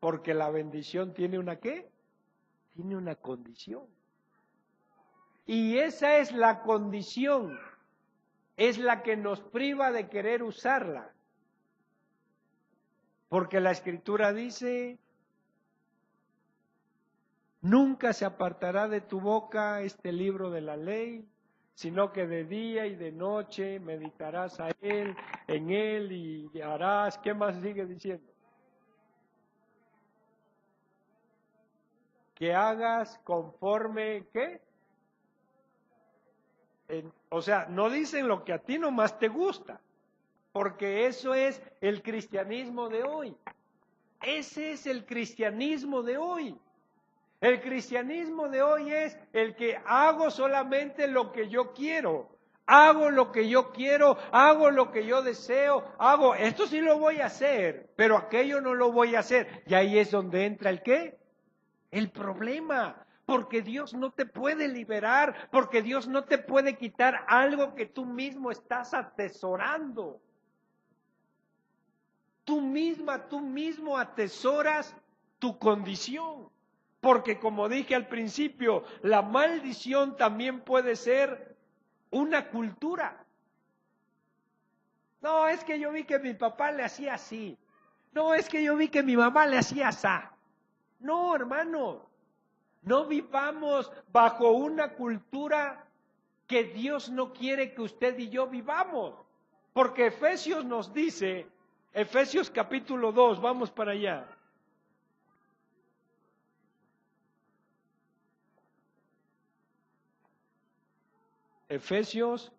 Porque la bendición tiene una ¿qué? Tiene una condición. Y esa es la condición, es la que nos priva de querer usarla. Porque la Escritura dice, nunca se apartará de tu boca este libro de la ley, sino que de día y de noche meditarás en él y harás, ¿qué más sigue diciendo? Que hagas conforme, ¿qué? O sea, no dicen lo que a ti nomás te gusta, porque eso es el cristianismo de hoy. Ese es el cristianismo de hoy. El cristianismo de hoy es el que hago solamente lo que yo quiero, hago lo que yo quiero, hago lo que yo deseo, esto sí lo voy a hacer, pero aquello no lo voy a hacer. Y ahí es donde entra el ¿qué? El problema, porque Dios no te puede liberar, porque Dios no te puede quitar algo que tú mismo estás atesorando. tú mismo atesoras tu condición. Porque como dije al principio, la maldición también puede ser una cultura. No, es que yo vi que mi papá le hacía así. No, es que yo vi que mi mamá le hacía así. No, hermano, no vivamos bajo una cultura que Dios no quiere que usted y yo vivamos. Porque Efesios nos dice, Efesios capítulo 2, vamos para allá. Efesios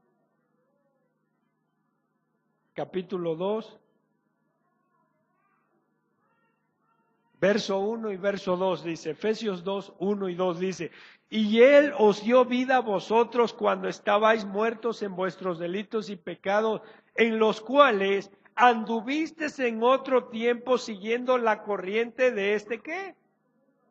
capítulo 2, verso 1 y verso 2 dice, Efesios 2, 1 y 2 dice, y Él os dio vida a vosotros cuando estabais muertos en vuestros delitos y pecados, en los cuales anduvisteis en otro tiempo siguiendo la corriente de este, ¿qué?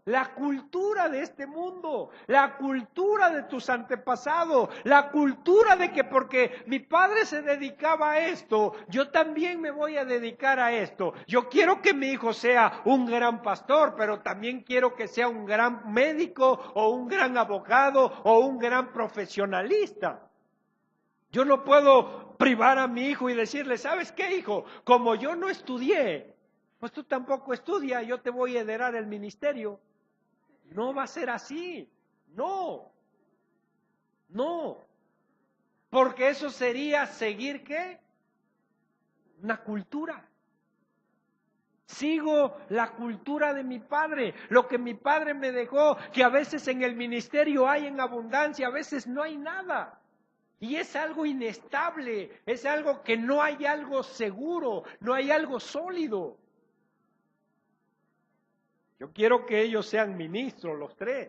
La cultura de este mundo, la cultura de tus antepasados, la cultura de que porque mi padre se dedicaba a esto, yo también me voy a dedicar a esto. Yo quiero que mi hijo sea un gran pastor, pero también quiero que sea un gran médico o un gran abogado o un gran profesionalista. Yo no puedo privar a mi hijo y decirle, ¿sabes qué, hijo? Como yo no estudié, pues tú tampoco estudias, yo te voy a heredar el ministerio. No va a ser así, no, porque eso sería seguir ¿qué? Una cultura. Sigo la cultura de mi padre, lo que mi padre me dejó, que a veces en el ministerio hay en abundancia, a veces no hay nada. Y es algo inestable, es algo que no hay algo seguro, no hay algo sólido. Yo quiero que ellos sean ministros, los tres,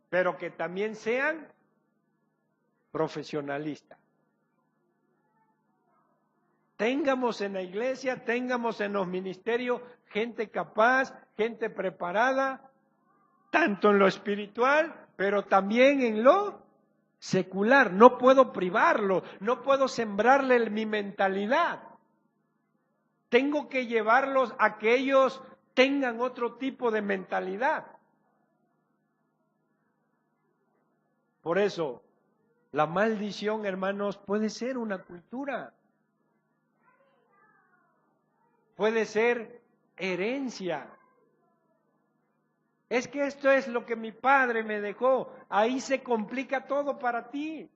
pero que también sean profesionalistas. Tengamos en la iglesia, tengamos en los ministerios gente capaz, gente preparada, tanto en lo espiritual, pero también en lo secular. No puedo privarlo, no puedo sembrarle mi mentalidad. Tengo que llevarlos a que ellos tengan otro tipo de mentalidad. Por eso, la maldición, hermanos, puede ser una cultura. Puede ser herencia. Es que esto es lo que mi padre me dejó. Ahí se complica todo para ti.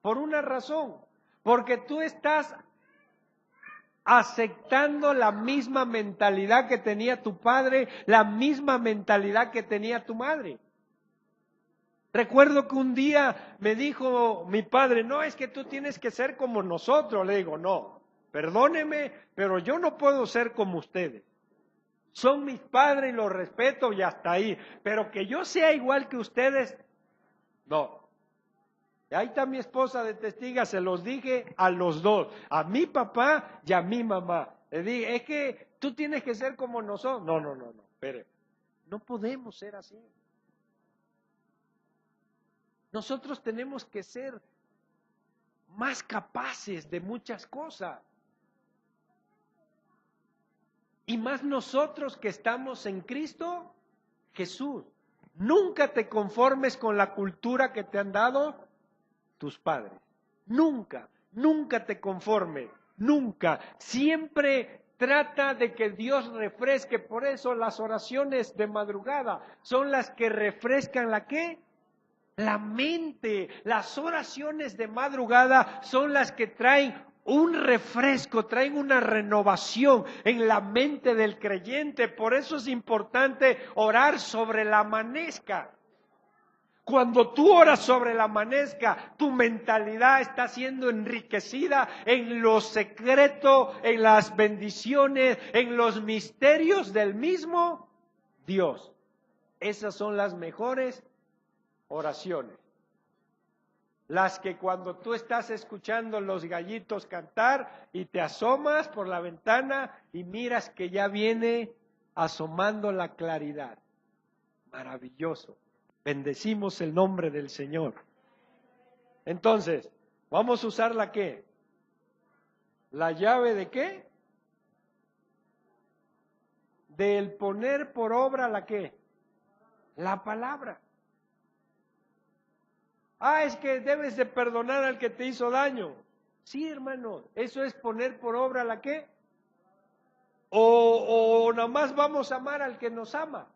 Por una razón. Porque tú estás aceptando la misma mentalidad que tenía tu padre, la misma mentalidad que tenía tu madre. Recuerdo que un día me dijo mi padre, no, es que tú tienes que ser como nosotros. Le digo, no, perdóneme, pero yo no puedo ser como ustedes. Son mis padres y los respeto y hasta ahí. Pero que yo sea igual que ustedes, no. Y ahí está mi esposa de testiga, se los dije a los dos, a mi papá y a mi mamá. Le dije, es que tú tienes que ser como nosotros. No, espere. No podemos ser así. Nosotros tenemos que ser más capaces de muchas cosas. Y más nosotros que estamos en Cristo Jesús. Nunca te conformes con la cultura que te han dado tus padres. Nunca te conformes, nunca. Siempre trata de que Dios refresque. Por eso las oraciones de madrugada son las que refrescan ¿la qué? La mente. Las oraciones de madrugada son las que traen un refresco, traen una renovación en la mente del creyente. Por eso es importante orar sobre la amanezca. Cuando tú oras sobre la amanezca, tu mentalidad está siendo enriquecida en lo secreto, en las bendiciones, en los misterios del mismo Dios. Esas son las mejores oraciones. Las que cuando tú estás escuchando los gallitos cantar y te asomas por la ventana y miras que ya viene asomando la claridad. Maravilloso. Bendecimos el nombre del Señor. Entonces, vamos a usar la qué? ¿La llave de qué? del poner por obra la ¿qué? La palabra. Es que debes de perdonar al que te hizo daño. Sí, hermano, eso es poner por obra la ¿qué? O nada más vamos a amar al que nos ama.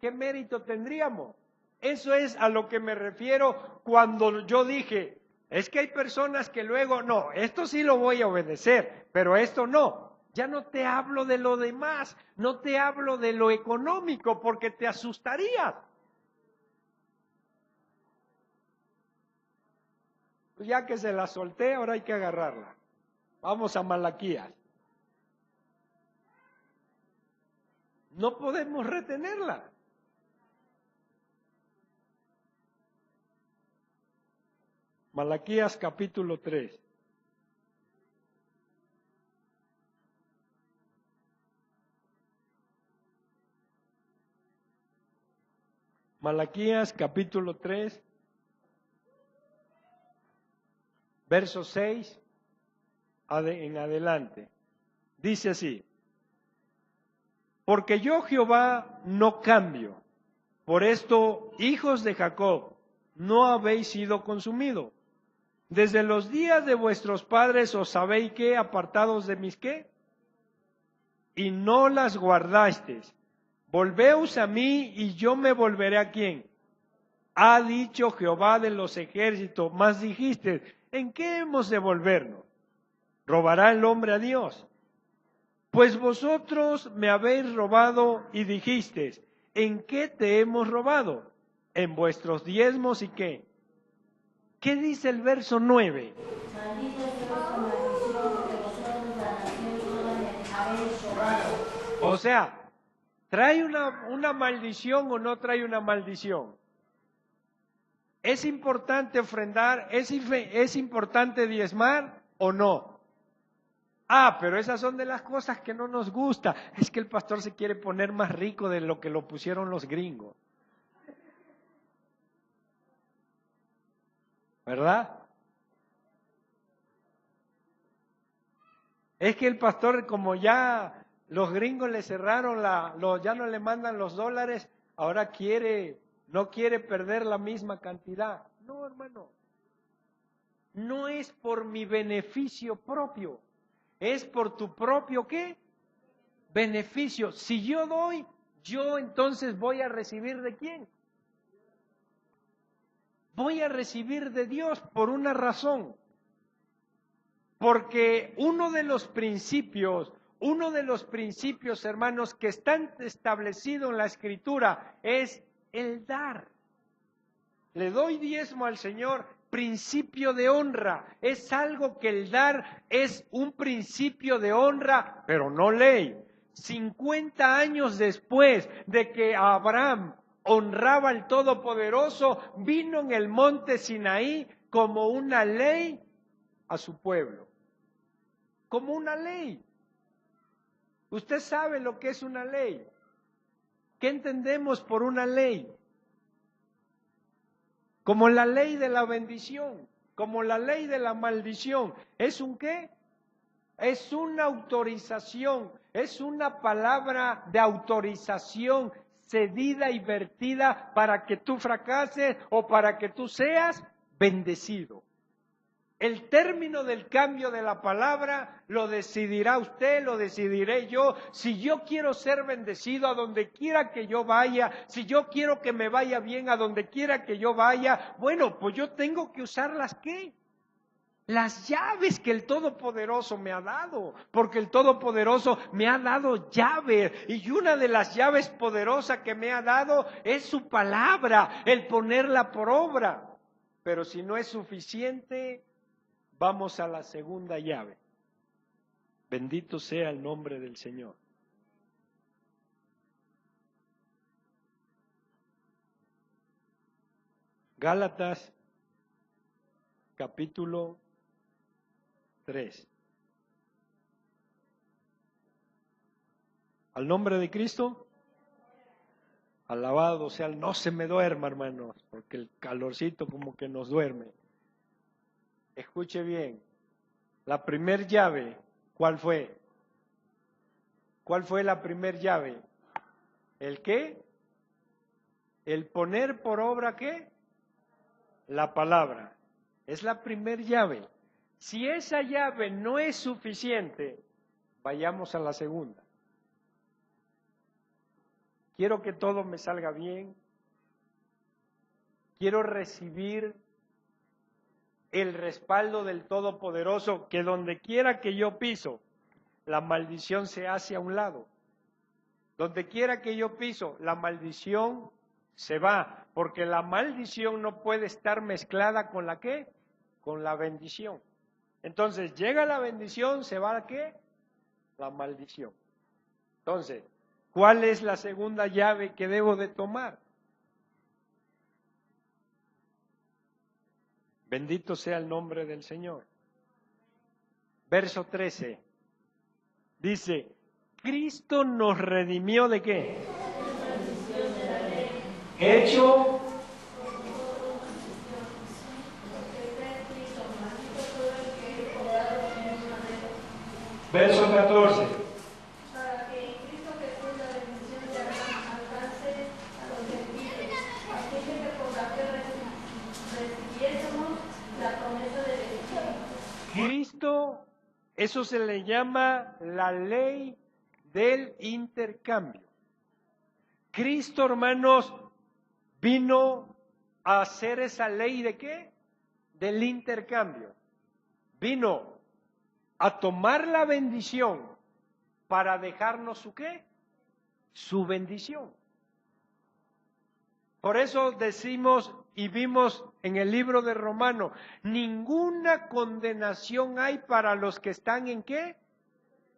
¿Qué mérito tendríamos? Eso es a lo que me refiero cuando yo dije, es que hay personas que luego, no, esto sí lo voy a obedecer, pero esto no. Ya no te hablo de lo demás, no te hablo de lo económico, porque te asustarías. Ya que se la solté, ahora hay que agarrarla. Vamos a Malaquías. No podemos retenerla. Malaquías capítulo 3. Malaquías capítulo 3, verso 6 en adelante. Dice así: porque yo Jehová no cambio, por esto, hijos de Jacob, no habéis sido consumidos. Desde los días de vuestros padres os habéis que apartados de mis qué, y no las guardasteis. Volveos a mí y yo me volveré a quién. Ha dicho Jehová de los ejércitos, mas dijiste, ¿en qué hemos de volvernos? ¿Robará el hombre a Dios? Pues vosotros me habéis robado y dijisteis, ¿en qué te hemos robado? En vuestros diezmos y qué. ¿Qué dice el verso 9? O sea, ¿trae una maldición o no trae una maldición? ¿Es importante ofrendar? ¿Es importante diezmar o no? Pero esas son de las cosas que no nos gusta. Es que el pastor se quiere poner más rico de lo que lo pusieron los gringos. ¿Verdad? Es que el pastor, como ya los gringos le cerraron ya no le mandan los dólares, ahora no quiere perder la misma cantidad. No, hermano. No es por mi beneficio propio, es por tu propio ¿qué? Beneficio. Si yo doy, yo entonces voy a recibir ¿de quién? Voy a recibir de Dios por una razón. Porque uno de los principios, hermanos, que están establecidos en la Escritura es el dar. Le doy diezmo al Señor, principio de honra. Es algo que el dar es un principio de honra, pero no ley. 50 años después de que Abraham honraba al Todopoderoso, vino en el monte Sinaí como una ley a su pueblo. Como una ley. Usted sabe lo que es una ley. ¿Qué entendemos por una ley? Como la ley de la bendición, como la ley de la maldición. ¿Es un qué? Es una autorización, es una palabra de autorización cedida y vertida para que tú fracases o para que tú seas bendecido. El término del cambio de la palabra lo decidirá usted, lo decidiré yo. Si yo quiero ser bendecido a donde quiera que yo vaya, si yo quiero que me vaya bien a donde quiera que yo vaya, bueno, pues yo tengo que usar las ¿qué? Las llaves que el Todopoderoso me ha dado, porque el Todopoderoso me ha dado llaves, y una de las llaves poderosas que me ha dado es su palabra, el ponerla por obra. Pero si no es suficiente, vamos a la segunda llave. Bendito sea el nombre del Señor. Gálatas, capítulo 3. Al nombre de Cristo, alabado sea, no se me duerma, hermanos, porque el calorcito como que nos duerme. Escuche bien, la primer llave, ¿cuál fue? ¿Cuál fue la primer llave? ¿El qué? El poner por obra ¿qué? La palabra. Es la primer llave. Si esa llave no es suficiente, vayamos a la segunda. Quiero que todo me salga bien. Quiero recibir el respaldo del Todopoderoso, que donde quiera que yo piso, la maldición se hace a un lado. Donde quiera que yo piso, la maldición se va, porque la maldición no puede estar mezclada con la ¿qué? Con la bendición. Entonces, llega la bendición, se va ¿a qué? La maldición. Entonces, ¿cuál es la segunda llave que debo de tomar? Bendito sea el nombre del Señor. Verso 13. Dice, Cristo nos redimió ¿de qué? Hecho verso 14. Para que en Cristo Jesús la bendición de Abraham alcance a los gentiles, a fin de que por la fe recibiésemos la promesa del Espíritu. Cristo, eso se le llama la ley del intercambio. Cristo, hermanos, vino a hacer esa ley ¿de qué? Del intercambio. Vino a tomar la bendición para dejarnos su ¿qué? Su bendición. Por eso decimos y vimos en el libro de Romanos, ninguna condenación hay para los que están ¿en qué?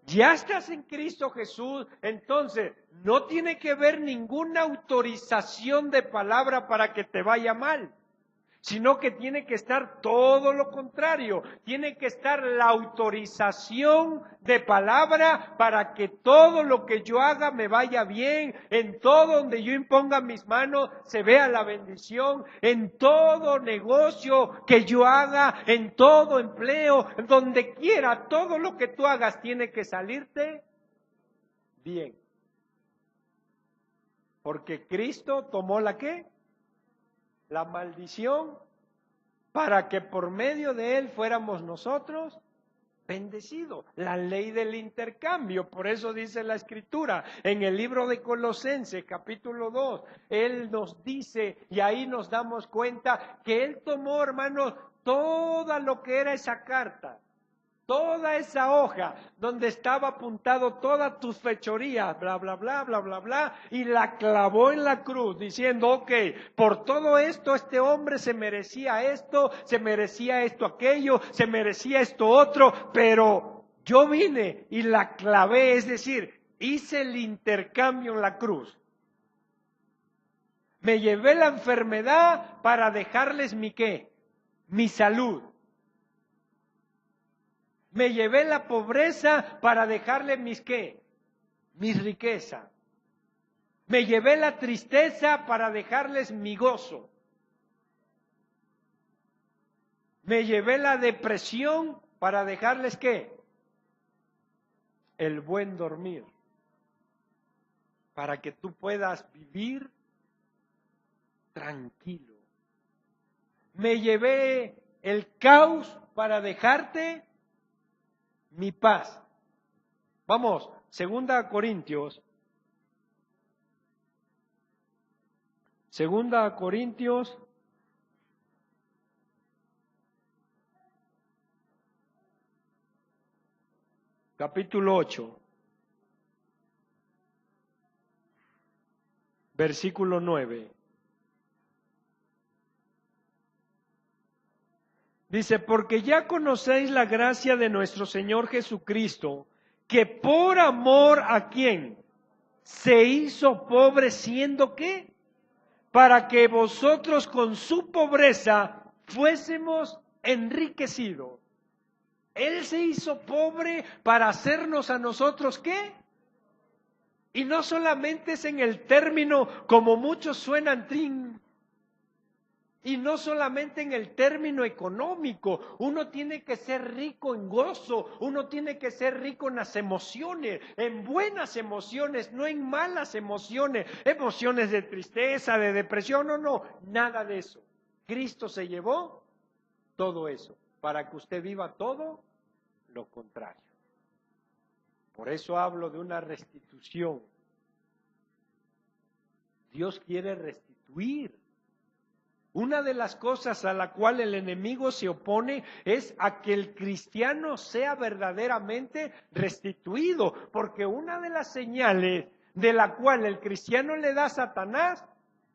Ya estás en Cristo Jesús, entonces no tiene que haber ninguna autorización de palabra para que te vaya mal, sino que tiene que estar todo lo contrario, tiene que estar la autorización de palabra para que todo lo que yo haga me vaya bien, en todo donde yo imponga mis manos se vea la bendición, en todo negocio que yo haga, en todo empleo, donde quiera, todo lo que tú hagas tiene que salirte bien. Porque Cristo tomó la ¿qué? La maldición para que por medio de él fuéramos nosotros bendecidos. La ley del intercambio, por eso dice la Escritura en el libro de Colosenses capítulo 2, él nos dice y ahí nos damos cuenta que él tomó, hermanos, todo lo que era esa carta, toda esa hoja donde estaba apuntado todas tus fechorías, bla, bla, bla, bla, bla, bla, y la clavó en la cruz diciendo, ok, por todo esto este hombre se merecía esto, aquello, se merecía esto otro, pero yo vine y la clavé, es decir, hice el intercambio en la cruz. Me llevé la enfermedad para dejarles mi ¿qué? Mi salud. Me llevé la pobreza para dejarle mis ¿qué? Mis riquezas. Me llevé la tristeza para dejarles mi gozo. Me llevé la depresión para dejarles ¿qué? El buen dormir. Para que tú puedas vivir tranquilo. Me llevé el caos para dejarte mi paz. Vamos, 2 Corintios. 2 Corintios. Capítulo 8. Versículo 9. Dice, porque ya conocéis la gracia de nuestro Señor Jesucristo, que por amor a ¿quién? Se hizo pobre siendo ¿qué? Para que vosotros con su pobreza fuésemos enriquecidos. Él se hizo pobre para hacernos a nosotros ¿qué? Y no solamente es en el término como muchos suenan trin. Y no solamente en el término económico, uno tiene que ser rico en gozo, uno tiene que ser rico en las emociones, en buenas emociones, no en malas emociones, emociones de tristeza, de depresión, no, nada de eso. Cristo se llevó todo eso, para que usted viva todo lo contrario. Por eso hablo de una restitución. Dios quiere restituir. Una de las cosas a la cual el enemigo se opone es a que el cristiano sea verdaderamente restituido, porque una de las señales de la cual el cristiano le da a Satanás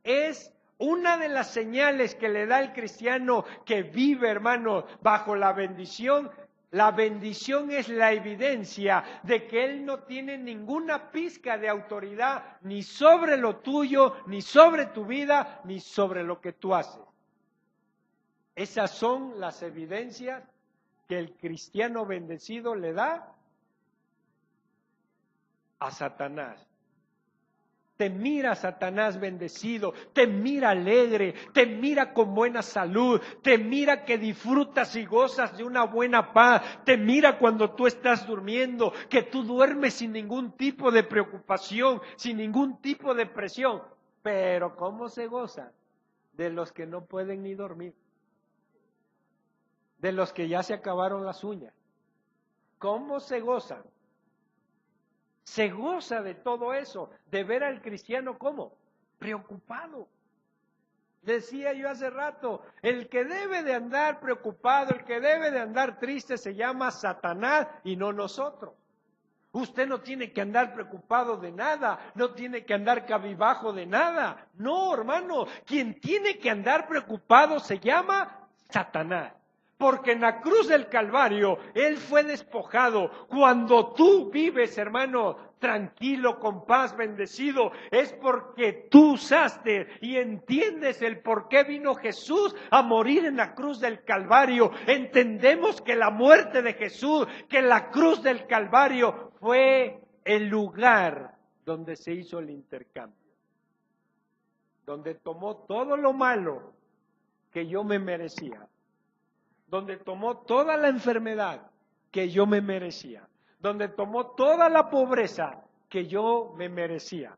es una de las señales que le da el cristiano que vive, hermano, bajo la bendición. La bendición es la evidencia de que él no tiene ninguna pizca de autoridad ni sobre lo tuyo, ni sobre tu vida, ni sobre lo que tú haces. Esas son las evidencias que el cristiano bendecido le da a Satanás. Te mira Satanás bendecido, te mira alegre, te mira con buena salud, te mira que disfrutas y gozas de una buena paz, te mira cuando tú estás durmiendo, que tú duermes sin ningún tipo de preocupación, sin ningún tipo de presión. Pero ¿cómo se goza de los que no pueden ni dormir? De los que ya se acabaron las uñas. ¿Cómo se gozan? Se goza de todo eso, de ver al cristiano como preocupado. Decía yo hace rato, el que debe de andar preocupado, el que debe de andar triste se llama Satanás y no nosotros. Usted no tiene que andar preocupado de nada, no tiene que andar cabizbajo de nada. No, hermano, quien tiene que andar preocupado se llama Satanás. Porque en la cruz del Calvario, Él fue despojado. Cuando tú vives, hermano, tranquilo, con paz, bendecido, es porque tú usaste y entiendes el por qué vino Jesús a morir en la cruz del Calvario. Entendemos que la muerte de Jesús, que la cruz del Calvario fue el lugar donde se hizo el intercambio. Donde tomó todo lo malo que yo me merecía. Donde tomó toda la enfermedad que yo me merecía, donde tomó toda la pobreza que yo me merecía.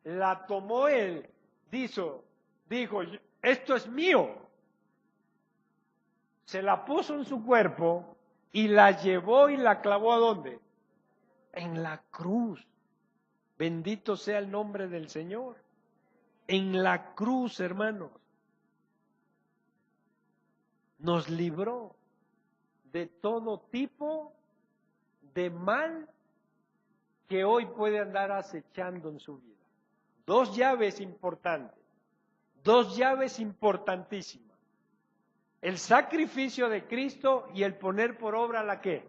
La tomó Él, dijo, esto es mío. Se la puso en su cuerpo y la llevó y la clavó ¿a dónde? En la cruz. Bendito sea el nombre del Señor. En la cruz, hermanos. Nos libró de todo tipo de mal que hoy puede andar acechando en su vida. Dos llaves importantes, dos llaves importantísimas. El sacrificio de Cristo y el poner por obra ¿la qué?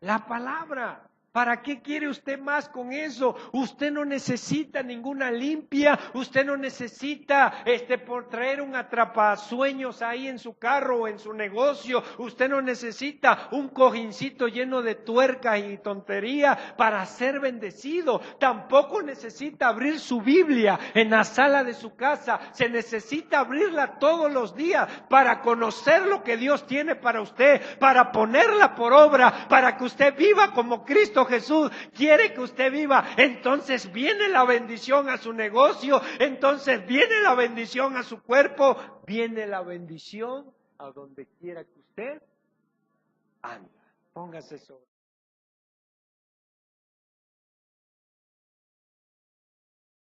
La palabra. ¿Para qué quiere usted más con eso? Usted no necesita ninguna limpia, usted no necesita por traer un atrapasueños ahí en su carro o en su negocio, usted no necesita un cojincito lleno de tuercas y tontería para ser bendecido, tampoco necesita abrir su Biblia en la sala de su casa, se necesita abrirla todos los días para conocer lo que Dios tiene para usted, para ponerla por obra, para que usted viva como Cristo Jesús quiere que usted viva. Entonces viene la bendición a su negocio, entonces viene la bendición a su cuerpo, viene la bendición a donde quiera que usted anda. Póngase sobre.